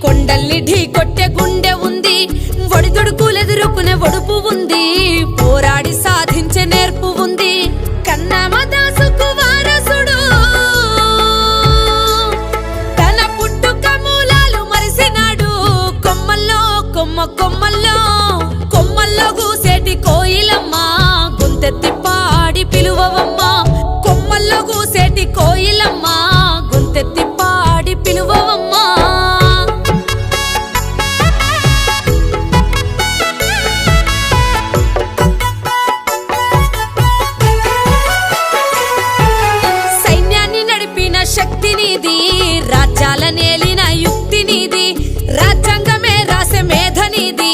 కొండల్ని ఢీ కొట్టే గుండె ఉంది, ఒడిదుడుకులెదురుకునే ఒడుపు ఉంది, పోరాడి సాధించే నేర్పు ఉంది. కన్నమదాసుకు వారసుడు తన పుట్టుక మూలాలు మరిసినాడు. కొమ్మల్లో కొమ్మల్లో గూసేటి కోయిలమ్మ, గొంతెత్తి పాడి పిలువవమ్మ. కొమ్మల్లో గూసేటి కోయిలమ్మ, గొంతెత్తి పాడి పిలువవమ్మ. సైన్యాన్ని నడిపిన శక్తి నీది, రాజ్యాల నేలిన యుక్తి నీది, రాజ్యాంగమే రాసే మేధ నీది,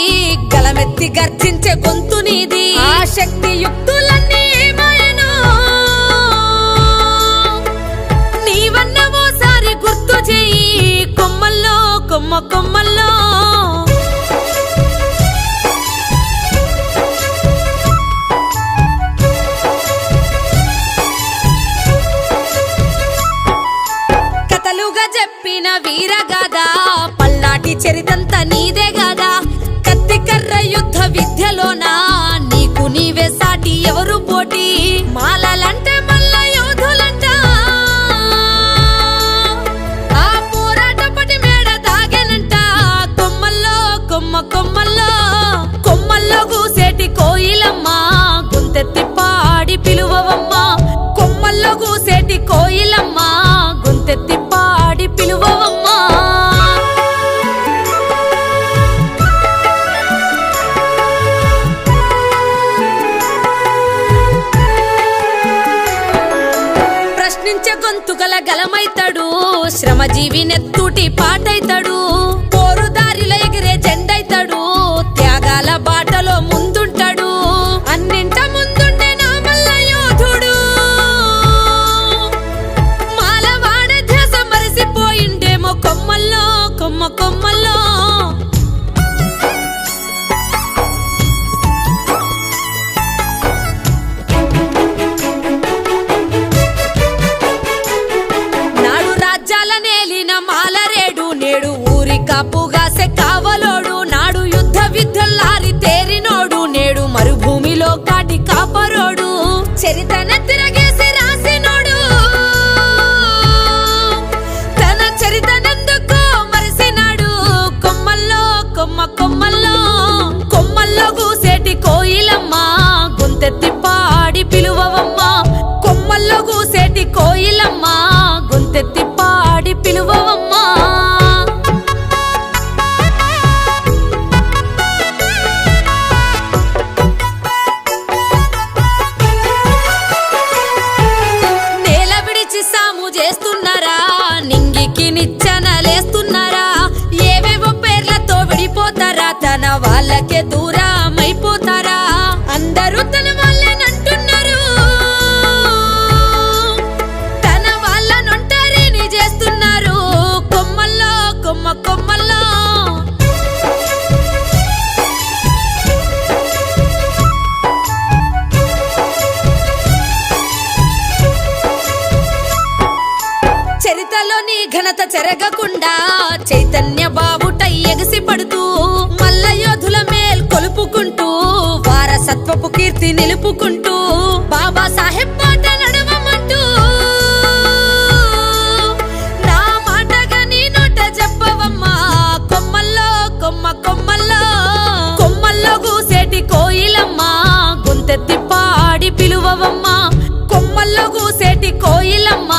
గలమెత్తి గర్జించే గొంతు నీది. ఆ శక్తి యుక్తులన్నీ ఏమాయనో నీవన్న ఓసారి గుర్తు చేయి. కొమ్మల్లో కొమ్మల్లో కథలుగా చెప్పిన వీరగాథ, పల్నాటి చరితంత నీదే గాదా. కత్తి కర్ర యుద్ధ విద్యలోనా నీకు నీవే సాటి, ఎవరు పోటీ. మాలలంటే మల్ల యోధులంట, ఆ పోరాట పటి మేడ దాగెనంట. కొమ్మల్లో గూసేటి కోయిలమ్మ, గొంతెత్తి పాడి పిలువవమ్మ. కొమ్మల్లో గూసేటి కోయిలమ్మ, గొంతెత్తి పాడి పిలువవమ్మ. ప్రశ్నించే గొంతుగల గలమైతాడు, శ్రమజీవి నెత్తూటి పాటైతాడు, పోరుదారిలో ఎగిరే జెండైతాడు, త్యాగాల బాటలో ముందుంటాడు. అన్నింట ముందుండే నా మల్ల యోధుడు, మాలవాడ ధ్యాస మరిసిపోయిండేమో. కొమ్మల్లో నాడు రాజ్యాల నేలిన మాలరేడు, నేడు ఊరి కాపుగాసే కావలోడు. నాడు యుద్ధ విద్యల్లారి తేరినోడు, నేడు మరుభూమిలో కాటి కాపరోడు. చరితన తిరగేసి రాసినోడు, తన చరితనందుకో మరిసినాడు. కొమ్మల్లో గూసేటి కోయిలమ్మ, గొంతెత్తి పాడి పిలువవమ్మ. కొమ్మల్లో గూసేటి కోయిలమ్మ, గొంతెత్తి పాడి పిలువవమ్మ. నేల విడిచి సాము చేస్తున్నారా, నింగికి నిచ్చెనలేస్తున్నారా, ఏవేవో పేర్లతో విడిపోతారా, తన వాళ్ళకే దూరమైపోతారా. అందరూ తన వాళ్ళనంటున్నారు, తన వాళ్ళనొంటరిని చేస్తున్నారు. కొమ్మల్లో చరితలోని ఘనత చెరగకుండా చైతన్య బావుటై ఎగసి పడుతూ, మల్ల యోధుల మేల్ కొలుపుకుంటూ, వారసత్వపు కీర్తి నిలుపుకుంటూ, బాబా సాహెబ్ పాట నడవమంటూ. నా మాటగా నీ నోట చెప్పవమ్మా. కొమ్మల్లో గూసేటి కోయిలమ్మ, గొంతెత్తి పాడి పిలువవమ్మ. కొమ్మల్లో గూసేటి కోయిలమ్మ,